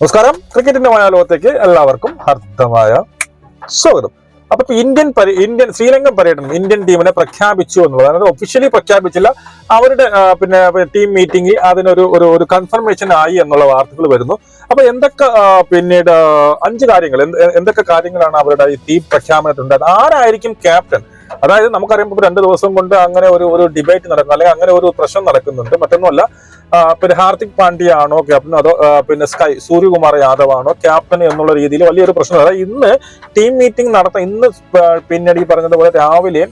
നമസ്കാരം. ക്രിക്കറ്റിന്റെ ലോകത്തേക്ക് എല്ലാവർക്കും ഹർദ്ദമായ സ്വാഗതം. അപ്പൊ ഇന്ത്യൻ ശ്രീലങ്കൻ പര്യടനം ഇന്ത്യൻ ടീമിനെ പ്രഖ്യാപിച്ചു എന്നുള്ളത്, അതായത് ഒഫീഷ്യലി പ്രഖ്യാപിച്ചില്ല, അവരുടെ ടീം മീറ്റിംഗിൽ അതിനൊരു ഒരു കൺഫർമേഷൻ ആയി എന്നുള്ള വാർത്തകൾ വരുന്നു. അപ്പൊ എന്തൊക്കെ പിന്നീട് 5 കാര്യങ്ങൾ, എന്തൊക്കെ കാര്യങ്ങളാണ് അവരുടെ ഈ ടീം പ്രഖ്യാപനത്തിലുണ്ടായത്? ആരായിരിക്കും ക്യാപ്റ്റൻ? അതായത് നമുക്കറിയാം 2 ദിവസം കൊണ്ട് അങ്ങനെ ഒരു ഡിബേറ്റ് നടക്കുന്നു, അല്ലെങ്കിൽ അങ്ങനെ ഒരു പ്രശ്നം നടക്കുന്നുണ്ട്. മറ്റൊന്നുമല്ല, ഹാർദിക് പാണ്ഡ്യ ആണോ ക്യാപ്റ്റൻ, അതോ സൂര്യകുമാർ യാദവ് ആണോ ക്യാപ്റ്റൻ എന്നുള്ള രീതിയിൽ വലിയൊരു പ്രശ്നം. അതായത് ഇന്ന് ടീം മീറ്റിംഗ് ഇന്ന് പിന്നീട് ഈ പറഞ്ഞതുപോലെ രാവിലെ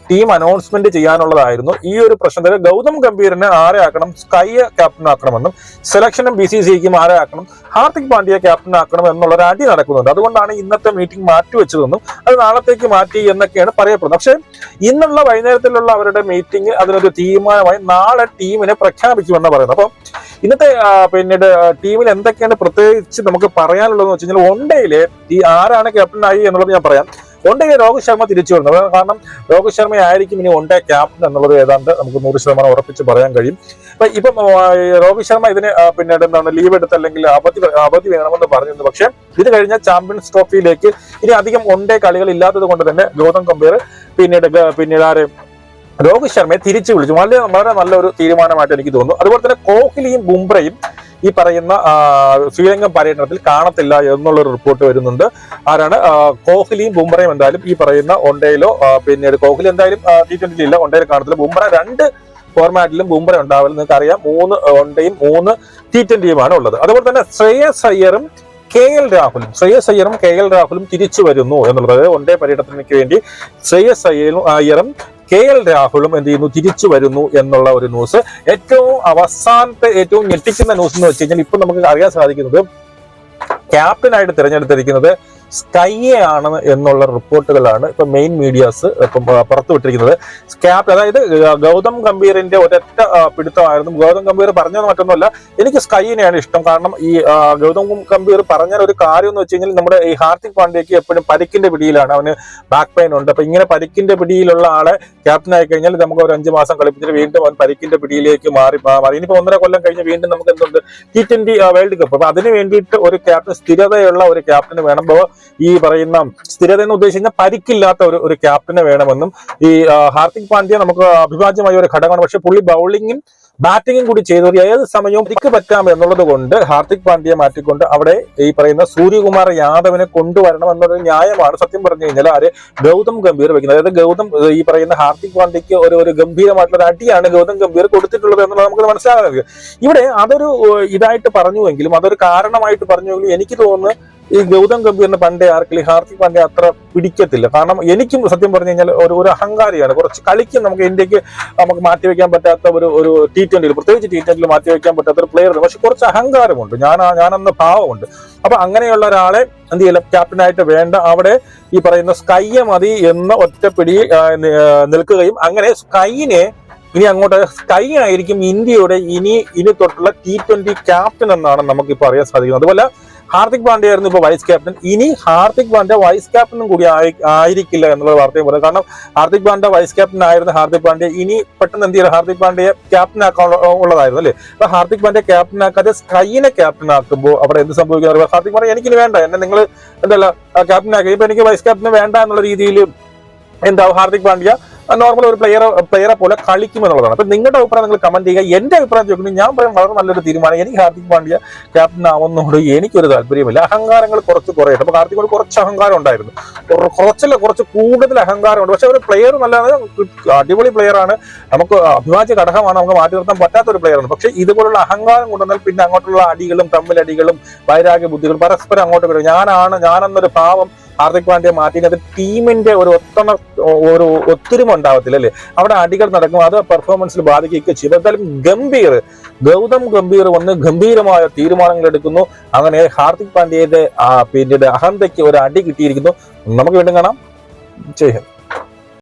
ടീം അനൗൺസ്മെന്റ് ചെയ്യാനുള്ളതായിരുന്നു. ഈ ഒരു പ്രശ്നത്തിൽ ഗൗതം ഗംഭീറിനെ ആരെ ആക്കണം, സ്കൈയെ ക്യാപ്റ്റൻ ആക്കണമെന്നും സെലക്ഷനും BCCIക്കും ആരെ ആക്കണം, ഹാർദിക് പാണ്ഡ്യയെ ക്യാപ്റ്റൻ ആക്കണം എന്നുള്ള ഒരു അടി നടക്കുന്നുണ്ട്. അതുകൊണ്ടാണ് ഇന്നത്തെ മീറ്റിംഗ് മാറ്റിവെച്ചതെന്നും അത് നാളത്തേക്ക് മാറ്റി എന്നൊക്കെയാണ് പറയപ്പെടുന്നത്. പക്ഷേ ഇന്നുള്ള വൈകുന്നേരത്തിലുള്ള അവരുടെ മീറ്റിംഗ് അതിനൊരു തീരുമാനമായി നാളെ ടീമിനെ പ്രഖ്യാപിക്കുമെന്ന് പറയുന്നത്. അപ്പം ഇന്നത്തെ പിന്നീട് ടീമിൽ എന്തൊക്കെയാണ് പ്രത്യേകിച്ച് നമുക്ക് പറയാനുള്ളതെന്ന് വെച്ച് കഴിഞ്ഞാൽ, വൺഡേയിലെ ആരാണ് ക്യാപ്റ്റനായി എന്നുള്ളത് ഞാൻ പറയാം. വൺഡേയിൽ രോഹിത് ശർമ്മ തിരിച്ചു വരുന്നത്, കാരണം രോഹിത് ശർമ്മ ആയിരിക്കും ഇനി വൺഡേ ക്യാപ്റ്റൻ എന്നുള്ളത് ഏതാണ്ട് നമുക്ക് 100% ഉറപ്പിച്ച് പറയാൻ കഴിയും. ഇപ്പം രോഹിത് ശർമ്മ ഇതിന് പിന്നീട് ലീവ് എടുത്ത് അല്ലെങ്കിൽ അവധി വേണമെന്ന് പറഞ്ഞിരുന്നു. പക്ഷെ ഇത് കഴിഞ്ഞ ചാമ്പ്യൻസ് ട്രോഫിയിലേക്ക് ഇനി അധികം വൺഡേ കളികൾ ഇല്ലാത്തത് കൊണ്ട് തന്നെ ഗൗതം ഗംഭീർ പിന്നീട് ആര് രോഹിത് ശർമ്മയെ തിരിച്ചു വിളിച്ചു. വളരെ നല്ലൊരു തീരുമാനമായിട്ട് എനിക്ക് തോന്നുന്നു. അതുപോലെ തന്നെ കോഹ്ലിയും ബുംറയും ഈ പറയുന്ന ശ്രീലങ്കൻ പര്യടനത്തിൽ കാണത്തില്ല എന്നുള്ളൊരു റിപ്പോർട്ട് വരുന്നുണ്ട്. ആരാണ്? കോഹ്ലിയും ബുംറയും എന്തായാലും ഈ പറയുന്ന വൺഡേയിലോ, പിന്നീട് കോഹ്ലി എന്തായാലും T20 ഇല്ല, വൺഡേയിൽ കാണത്തില്ല. ബുംറ 2 ഫോർമാറ്റിലും ബുംറ ഉണ്ടാവില്ല. നിങ്ങൾക്ക് അറിയാം, 3 വൺഡേയും 3 T20യുമാണ് ഉള്ളത്. അതുപോലെ തന്നെ ശ്രേയസ് അയ്യറും KL രാഹുലും തിരിച്ചു വരുന്നു എന്നുള്ളത്. വൺഡേ പര്യടനത്തിനു വേണ്ടി ശ്രേയസ് അയ്യറും KL രാഹുലും എന്ത് ചെയ്യുന്നു, തിരിച്ചു വരുന്നു എന്നുള്ള ഒരു ന്യൂസ്. ഏറ്റവും അവസാനത്തെ ഏറ്റവും ഞെട്ടിക്കുന്ന ന്യൂസ് എന്ന് വെച്ച് കഴിഞ്ഞാൽ, ഇപ്പൊ നമുക്ക് അറിയാൻ സാധിക്കുന്നത് ക്യാപ്റ്റനായിട്ട് തിരഞ്ഞെടുത്തിരിക്കുന്നത് സ്കൈയെ ആണ് എന്നുള്ള റിപ്പോർട്ടുകളാണ് ഇപ്പൊ മെയിൻ മീഡിയാസ് ഇപ്പം പുറത്തുവിട്ടിരിക്കുന്നത്. അതായത് ഗൗതം ഗംഭീറിന്റെ ഒരൊറ്റ പിടുത്തമായിരുന്നു. ഗൗതം ഗംഭീർ പറഞ്ഞത് മറ്റൊന്നുമല്ല, എനിക്ക് സ്കൈനെയാണ് ഇഷ്ടം. കാരണം ഈ ഗൗതം ഗംഭീർ പറഞ്ഞ ഒരു കാര്യം എന്ന് വെച്ച് കഴിഞ്ഞാൽ, നമ്മുടെ ഈ ഹാർദിക് പാണ്ഡ്യയ്ക്ക് എപ്പോഴും പരിക്കിന്റെ പിടിയിലാണ്, അവന് ബാക്ക് പെയിൻ ഉണ്ട്. അപ്പൊ ഇങ്ങനെ പരിക്കിന്റെ പിടിയിലുള്ള ആളെ ക്യാപ്റ്റൻ ആയി കഴിഞ്ഞാൽ നമുക്ക് ഒരു 5 മാസം കളിപ്പിച്ചിട്ട് വീണ്ടും അവൻ പരിക്കിന്റെ പിടിയിലേക്ക് മാറി. ഇനിയിപ്പോ 1.5 കൊല്ലം കഴിഞ്ഞ് വീണ്ടും നമുക്ക് എന്തുണ്ട്, T20 വേൾഡ് കപ്പ്. അപ്പൊ അതിന് വേണ്ടിയിട്ട് ഒരു ക്യാപ്റ്റൻ, സ്ഥിരതയുള്ള ഒരു ക്യാപ്റ്റന് വേണം. ഈ പറയുന്ന സ്ഥിരത എന്ന് ഉദ്ദേശിക്കുന്ന പരിക്കില്ലാത്ത ഒരു ക്യാപ്റ്റനെ വേണമെന്നും, ഈ ഹാർദിക് പാണ്ഡ്യ നമുക്ക് അഭിവാജ്യമായ ഒരു ഘടകമാണ്. പക്ഷെ പുള്ളി ബൗളിങ്ങും ബാറ്റിങ്ങും കൂടി ചെയ്തവർ ഏത് സമയവും പരിക്ക് പറ്റാം എന്നുള്ളത് കൊണ്ട് ഹാർദിക് പാണ്ഡ്യയെ മാറ്റിക്കൊണ്ട് അവിടെ ഈ പറയുന്ന സൂര്യകുമാർ യാദവിനെ കൊണ്ടുവരണം എന്നൊരു ന്യായമാണ് സത്യം പറഞ്ഞു കഴിഞ്ഞാൽ ഗൗതം ഗംഭീർ വെക്കുന്നത്. അതായത് ഈ പറയുന്ന ഹാർദിക് പാണ്ഡ്യയ്ക്ക് ഒരു ഗംഭീരമായിട്ടുള്ള ഒരു അടിയാണ് ഗൗതം ഗംഭീർ കൊടുത്തിട്ടുള്ളത് എന്നുള്ളത് നമുക്ക് മനസ്സിലാകുന്നത്. ഇവിടെ അതൊരു ഇതായിട്ട് പറഞ്ഞുവെങ്കിലും, അതൊരു കാരണമായിട്ട് പറഞ്ഞുവെങ്കിലും എനിക്ക് തോന്നുന്നു ഈ ഗൗതം ഗംഭീറിന് പണ്ടേ ആർക്കെങ്കിലും ഹാർദിക് പാണ്ഡ്യ അത്ര പിടിക്കത്തില്ല. കാരണം എനിക്കും സത്യം പറഞ്ഞു കഴിഞ്ഞാൽ ഒരു അഹങ്കാരിയാണ്. കുറച്ച് കളിക്കും നമുക്ക് ഇന്ത്യക്ക് നമുക്ക് മാറ്റിവെക്കാൻ പറ്റാത്ത ഒരു T20, പ്രത്യേകിച്ച് T20 മാറ്റിവെക്കാൻ പറ്റാത്ത ഒരു പ്ലെയർ. പക്ഷെ കുറച്ച് അഹങ്കാരമുണ്ട്, ഞാനെന്ന ഭാവമുണ്ട്. അപ്പൊ അങ്ങനെയുള്ള ഒരാളെ എന്ത് ചെയ്യില്ല, ക്യാപ്റ്റനായിട്ട് വേണ്ട, അവിടെ ഈ പറയുന്ന സ്കൈയെ മതി എന്ന ഒറ്റപ്പിടി നിൽക്കുകയും, അങ്ങനെ സ്കൈനെ ഇനി അങ്ങോട്ട് സ്കൈ ആയിരിക്കും ഇന്ത്യയുടെ ഇനി തൊട്ടുള്ള T20 ക്യാപ്റ്റൻ എന്നാണ് നമുക്കിപ്പോൾ അറിയാൻ സാധിക്കുന്നത്. അതുപോലെ ഹാർദിക് പാണ്ഡ്യ ആയിരുന്നു ഇപ്പൊ വൈസ് ക്യാപ്റ്റൻ. ഇനി ഹാർദിക് പാണ്ഡ്യ വൈസ് ക്യാപ്റ്റനും കൂടി ആയിരിക്കില്ല എന്നുള്ള വാർത്തയും പറയുന്നത്. കാരണം ഹാർദിക് പാണ്ഡ്യ വൈസ് ക്യാപ്റ്റൻ ആയിരുന്ന ഹാർദിക് പാണ്ഡ്യ ഇനി പെട്ടെന്ന് എന്ത് ചെയ്യും, ഹാർദിക് പാണ്ഡ്യയെ ക്യാപ്റ്റൻ ആക്കാൻ ഉള്ളതായിരുന്നു അല്ലേ. അപ്പൊ ഹാർദിക് പാണ്ഡ്യ ക്യാപ്റ്റൻ ആക്കാതെ സ്കൈനെ ക്യാപ്റ്റൻ ആക്കുമ്പോൾ അവിടെ എന്ത് സംഭവിക്കുന്നത്? ഹാർദിക് പാണ്ഡ്യ എനിക്കിനി വേണ്ട, എന്നെ നിങ്ങൾ എന്തല്ല ക്യാപ്റ്റൻ ആക്കി, ഇപ്പൊ എനിക്ക് വൈസ് ക്യാപ്റ്റന് വേണ്ട എന്നുള്ള രീതിയിൽ എന്താവും, ഹാർദിക് പാണ്ഡ്യ നോർമൽ ഒരു പ്ലെയറെ പോലെ കളിക്കും എന്നുള്ളതാണ്. അപ്പൊ നിങ്ങളുടെ അഭിപ്രായം നിങ്ങൾ കമന്റ് ചെയ്യുക. എന്റെ അഭിപ്രായം ചോദിക്കുന്നത്, ഞാൻ പറയും വളരെ നല്ലൊരു തീരുമാനം. എനിക്ക് ഹാർദിക് പാണ്ഡ്യ ക്യാപ്റ്റൻ ആവുന്നതോട് എനിക്കൊരു താല്പര്യമില്ല. അഹങ്കാരങ്ങൾ കുറയട്ടെ. അപ്പൊ ഹാർദിക് പാണ്ഡ്യ കുറച്ച് അഹങ്കാരം ഉണ്ടായിരുന്നു, കുറച്ച് കൂടുതൽ അഹങ്കാരമുണ്ട്. പക്ഷെ ഒരു പ്ലെയർ നല്ല അടിപൊളി പ്ലെയർ ആണ്, നമുക്ക് അഭിവാജ്യ ഘടകമാണ്, നമുക്ക് മാറ്റി നിർത്താൻ പറ്റാത്ത ഒരു പ്ലെയർ ആണ്. പക്ഷെ ഇതുപോലുള്ള അഹങ്കാരം കൊണ്ടുവന്നാൽ പിന്നെ അങ്ങോട്ടുള്ള അടികളും തമ്മിലടികളും വൈരാഗ്യ ബുദ്ധികളും പരസ്പരം അങ്ങോട്ട് വരും. ഞാനെന്നൊരു ഭാവം ഹാർദിക് പാണ്ഡ്യ മാറ്റിയത് ടീമിന്റെ ഒരു ഒത്തൊരുമ ഉണ്ടാവത്തില്ല അല്ലേ. അവിടെ അടികൾ നടക്കും, അത് പെർഫോമൻസിൽ ബാധിക്കുകയൊക്കെ ചെയ്യും. എന്തായാലും ഗൗതം ഗംഭീർ വന്ന് ഗംഭീരമായ തീരുമാനങ്ങൾ എടുക്കുന്നു. അങ്ങനെ ഹാർദിക് പാണ്ഡ്യയുടെ പിന്നീട് അഹന്തയ്ക്ക് ഒരു അടി കിട്ടിയിരിക്കുന്നു. നമുക്ക് വീണ്ടും കാണാം. ജയ് ഹിന്ദ്.